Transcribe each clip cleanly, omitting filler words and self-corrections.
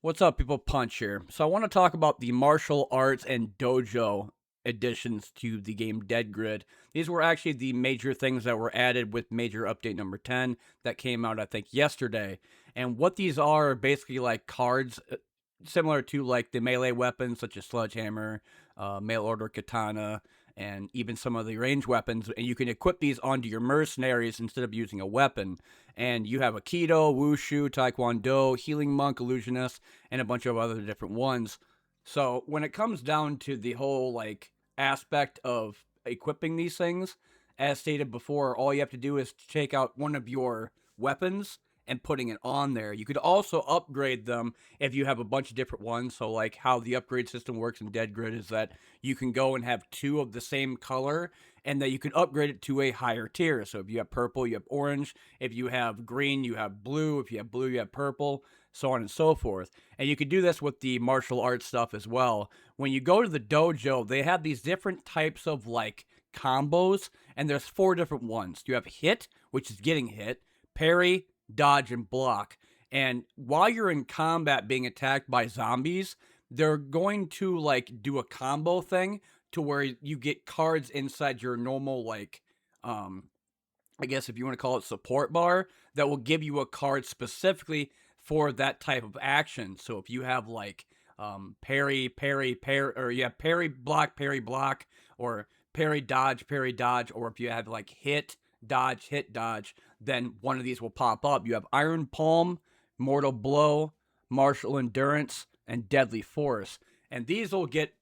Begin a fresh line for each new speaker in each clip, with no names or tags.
What's up, people? Punch here. So I want to talk about the martial arts and dojo additions to the game Dead Grid. These were actually the major things that were added with major update number 10 that came out, I think, yesterday. And what these are basically like cards, similar to like the melee weapons such as sledgehammer, mail order katana, and even some of the range weapons. And you can equip these onto your mercenaries instead of using a weapon. And you have Aikido, Wushu, Taekwondo, Healing Monk, Illusionist, and a bunch of other different ones. So when it comes down to the whole like aspect of equipping these things, as stated before, all you have to do is take out one of your weapons and putting it on there. You could also upgrade them if you have a bunch of different ones. So like how the upgrade system works in Dead Grid is that you can go and have two of the same color and that you can upgrade it to a higher tier. So if you have purple, you have orange. If you have green, you have blue. If you have blue, you have purple, so on and so forth. And you can do this with the martial arts stuff as well. When you go to the dojo, they have these different types of like combos, and there's four different ones. You have hit, which is getting hit, parry, dodge, and block. And while you're in combat being attacked by zombies, they're going to like do a combo thing to where you get cards inside your normal like um I guess if you want to call it support bar that will give you a card specifically for that type of action. So if you have like parry, or you have parry block, or parry dodge, or if you have like hit dodge, then one of these will pop up. You have Iron Palm, Mortal Blow, Martial Endurance, and Deadly Force. And these will get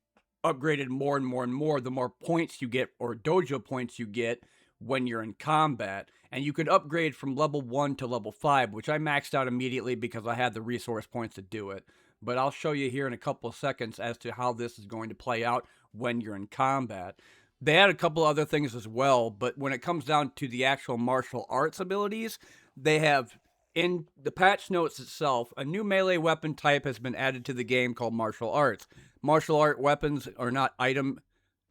upgraded more and more and more the more points you get, or dojo points you get when you're in combat. And you can upgrade from level 1 to level 5, which I maxed out immediately because I had the resource points to do it. But I'll show you here in a couple of seconds as to how this is going to play out when you're in combat. They had a couple other things as well, but when it comes down to the actual martial arts abilities, they have in the patch notes itself, a new melee weapon type has been added to the game called martial arts. Martial art weapons are not item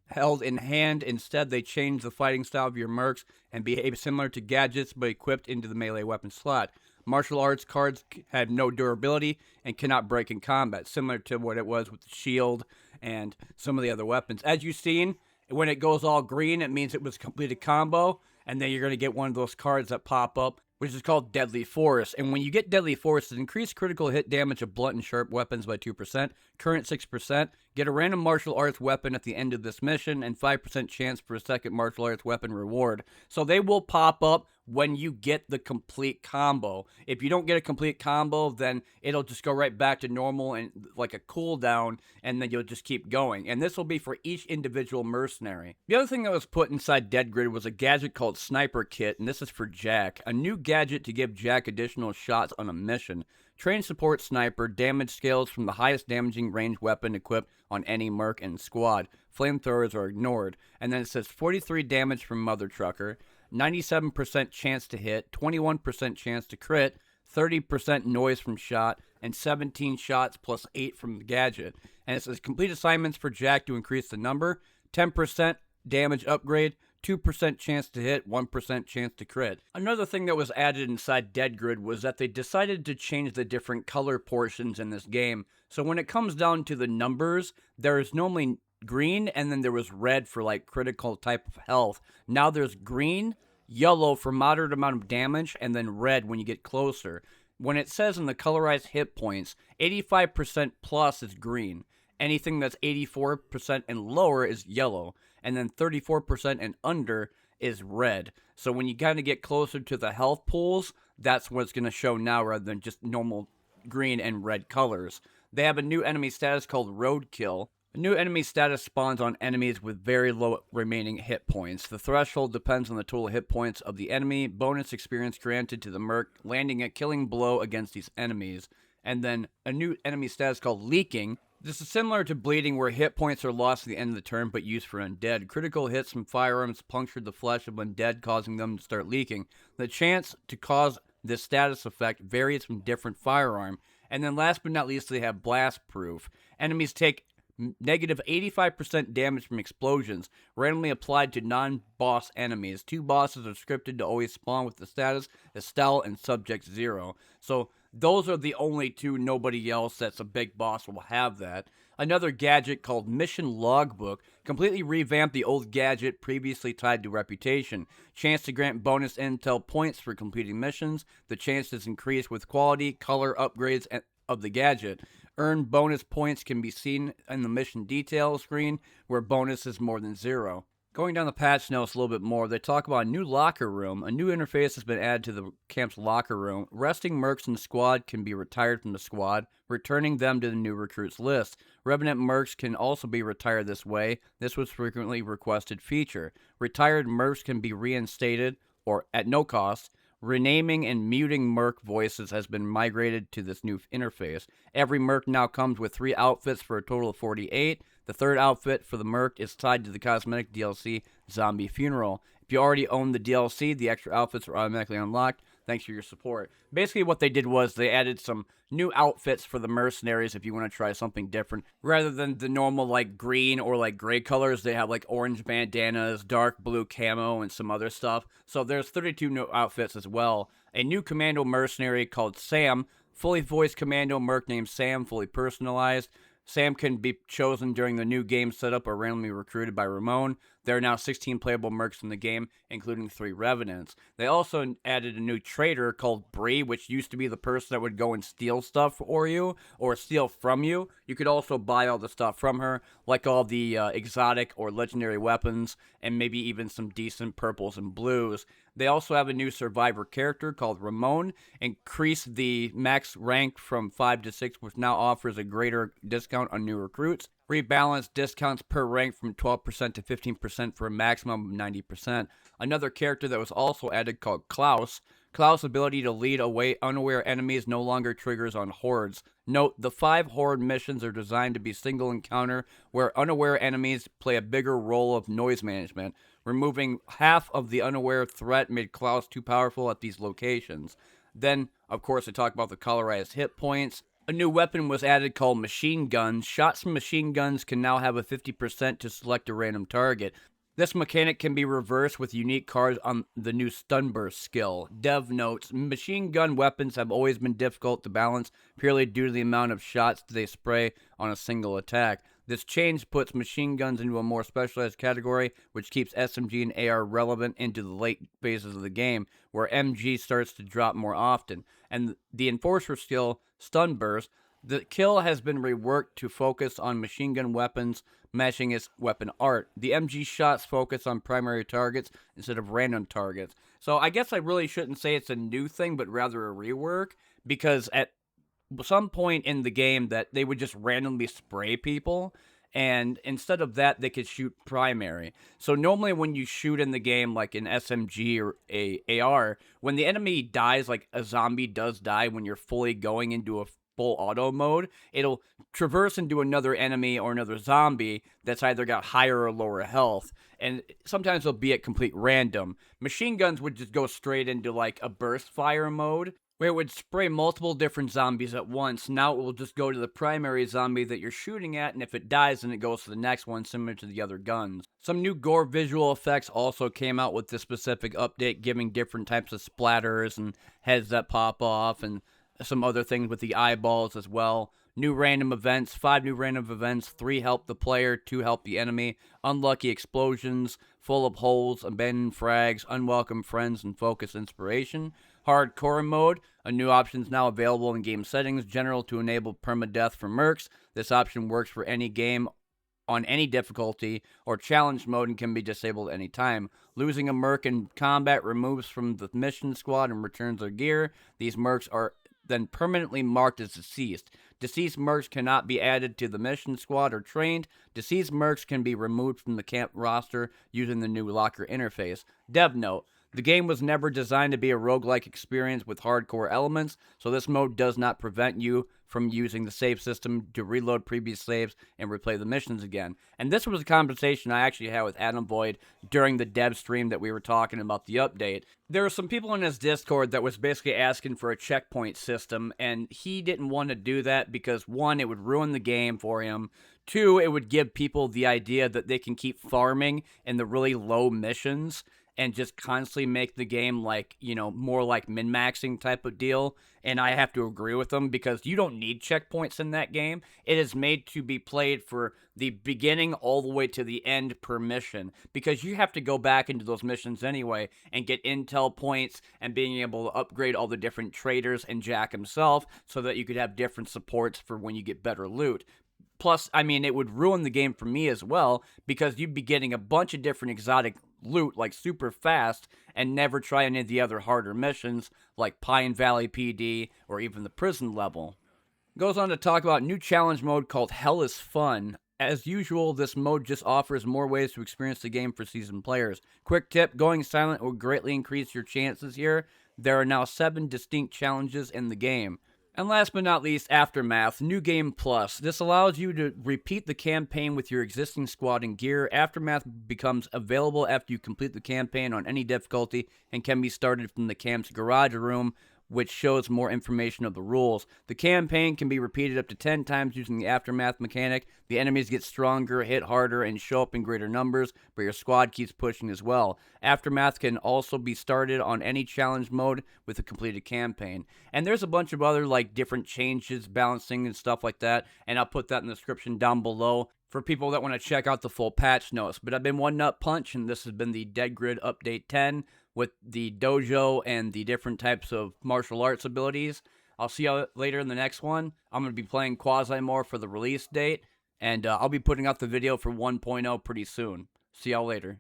held in hand. Instead, they change the fighting style of your mercs and behave similar to gadgets but equipped into the melee weapon slot. Martial arts cards have no durability and cannot break in combat, similar to what it was with the shield and some of the other weapons. As you've seen, when it goes all green, it means it was a completed combo, and then you're going to get one of those cards that pop up, which is called Deadly Force. And when you get Deadly Force, it increases critical hit damage of blunt and sharp weapons by 2%, current 6%, get a random martial arts weapon at the end of this mission, and 5% chance for a second martial arts weapon reward. So they will pop up when you get the complete combo. If you don't get a complete combo, then it'll just go right back to normal and like a cooldown, and then you'll just keep going. And this will be for each individual mercenary. The other thing that was put inside Dead Grid was a gadget called Sniper Kit, and this is for Jack. A new gadget to give Jack additional shots on a mission. Train support sniper, damage scales from the highest damaging ranged weapon equipped on any merc and squad. Flamethrowers are ignored. And then it says 43 damage from Mother Trucker, 97% chance to hit, 21% chance to crit, 30% noise from shot, and 17 shots plus 8 from the gadget. And it says complete assignments for Jack to increase the number, 10% damage upgrade, 2% chance to hit, 1% chance to crit. Another thing that was added inside Dead Grid was that they decided to change the different color portions in this game. So when it comes down to the numbers, there is normally green, and then there was red for like critical type of health. Now there's green, yellow for moderate amount of damage, and then red when you get closer. When it says in the colorized hit points, 85% plus is green. Anything that's 84% and lower is yellow, and then 34% and under is red. So when you kind of get closer to the health pools, that's what's going to show now rather than just normal green and red colors. They have a new enemy status called Roadkill. A new enemy status spawns on enemies with very low remaining hit points. The threshold depends on the total hit points of the enemy. Bonus experience granted to the merc landing a killing blow against these enemies. And then a new enemy status called Leaking. This is similar to Bleeding, where hit points are lost at the end of the turn but used for undead. Critical hits from firearms punctured the flesh of undead, causing them to start leaking. The chance to cause this status effect varies from different firearm. And then last but not least, they have Blast Proof. Enemies take negative 85% damage from explosions, randomly applied to non-boss enemies. Two bosses are scripted to always spawn with the status Estelle and Subject 0. So Those are the only two. Nobody else that's a big boss will have that. Another gadget called Mission Logbook completely revamped the old gadget previously tied to reputation. Chance to grant bonus intel points for completing missions. The chance is increased with quality, color upgrades of the gadget. Earned bonus points can be seen in the mission details screen, where bonus is more than 0. Going down the patch notes a little bit more, they talk about a new locker room. A new interface has been added to the camp's locker room. Resting mercs in the squad can be retired from the squad, returning them to the new recruits list. Revenant mercs can also be retired this way. This was frequently requested feature. Retired mercs can be reinstated, or at no cost. Renaming and muting merc voices has been migrated to this new interface. Every merc now comes with 3 outfits for a total of 48. The third outfit for the merc is tied to the cosmetic DLC Zombie Funeral. If you already own the DLC, the extra outfits are automatically unlocked. Thanks for your support. Basically, what they did was they added some new outfits for the mercenaries if you want to try something different. Rather than the normal like green or like gray colors, they have like orange bandanas, dark blue camo, and some other stuff. So there's 32 new outfits as well. A new commando mercenary called Sam, fully voiced commando merc named Sam, fully personalized. Sam can be chosen during the new game setup or randomly recruited by Ramon. There are now 16 playable mercs in the game, including 3 revenants. They also added a new trader called Bree, which used to be the person that would go and steal stuff for you or steal from you. You could also buy all the stuff from her, like all the exotic or legendary weapons, and maybe even some decent purples and blues. They also have a new survivor character called Ramon. Increased the max rank from 5 to 6, which now offers a greater discount on new recruits. Rebalanced discounts per rank from 12% to 15% for a maximum of 90%. Another character that was also added called Klaus. Klaus' ability to lead away unaware enemies no longer triggers on hordes. Note, the 5 horde missions are designed to be single encounter, where unaware enemies play a bigger role of noise management. Removing half of the unaware threat made Klaus too powerful at these locations. Then, of course, they talk about the colorized hit points. A new weapon was added called machine guns. Shots from machine guns can now have a 50% to select a random target. This mechanic can be reversed with unique cards on the new stun burst skill. Dev notes, machine gun weapons have always been difficult to balance purely due to the amount of shots they spray on a single attack. This change puts machine guns into a more specialized category, which keeps SMG and AR relevant into the late phases of the game, where MG starts to drop more often. And the Enforcer skill, Stun Burst, the kill has been reworked to focus on machine gun weapons, matching its weapon art. The MG shots focus on primary targets instead of random targets. So I guess I really shouldn't say it's a new thing, but rather a rework, because at some point in the game that they would just randomly spray people, and instead of that they could shoot primary. So normally when you shoot in the game like an SMG or a AR, when the enemy dies, like a zombie does die when you're fully going into a full auto mode, it'll traverse into another enemy or another zombie that's either got higher or lower health, and sometimes it'll be at complete random. Machine guns would just go straight into like a burst fire mode, where it would spray multiple different zombies at once. Now it will just go to the primary zombie that you're shooting at, and if it dies, then it goes to the next one, similar to the other guns. Some new gore visual effects also came out with this specific update, giving different types of splatters and heads that pop off, and some other things with the eyeballs as well. New random events, 5 new random events, 3 help the player, 2 help the enemy. Unlucky explosions, full of holes, abandoned frags, unwelcome friends, and focus inspiration. Hardcore mode, a new option is now available in game settings, general to enable permadeath for mercs. This option works for any game on any difficulty, or challenge mode, and can be disabled at any time. Losing a merc in combat removes from the mission squad and returns their gear. These mercs are then permanently marked as deceased. Deceased mercs cannot be added to the mission squad or trained. Deceased mercs can be removed from the camp roster using the new locker interface. Dev note, the game was never designed to be a roguelike experience with hardcore elements, so this mode does not prevent you from using the save system to reload previous saves and replay the missions again. And this was a conversation I actually had with Adam Void during the dev stream that we were talking about the update. There were some people in his Discord that was basically asking for a checkpoint system, and he didn't want to do that because, 1, it would ruin the game for him. 2, it would give people the idea that they can keep farming in the really low missions, and just constantly make the game like, you know, more like min-maxing type of deal. And I have to agree with them because you don't need checkpoints in that game. It is made to be played for the beginning all the way to the end per mission because you have to go back into those missions anyway and get intel points and being able to upgrade all the different traders and Jack himself so that you could have different supports for when you get better loot. Plus, I mean, it would ruin the game for me as well because you'd be getting a bunch of different exotic loot like super fast and never try any of the other harder missions like Pine Valley PD or even the prison level. Goes on to talk about new challenge mode called Hell is Fun. As usual, this mode just offers more ways to experience the game for seasoned players. Quick tip, going silent will greatly increase your chances here. There are now 7 distinct challenges in the game. And last but not least, Aftermath, New Game Plus. This allows you to repeat the campaign with your existing squad and gear. Aftermath becomes available after you complete the campaign on any difficulty and can be started from the camp's garage room, which shows more information of the rules. The campaign can be repeated up to 10 times using the Aftermath mechanic. The enemies get stronger, hit harder, and show up in greater numbers, but your squad keeps pushing as well. Aftermath can also be started on any challenge mode with a completed campaign. And there's a bunch of other like different changes, balancing, and stuff like that, and I'll put that in the description down below for people that want to check out the full patch notes. But I've been One Nut Punch, and this has been the Dead Grid Update 10 with the dojo and the different types of martial arts abilities. I'll see you later in the next one. I'm going to be playing Quasimore for the release date, and I'll be putting out the video for 1.0 pretty soon. See y'all later.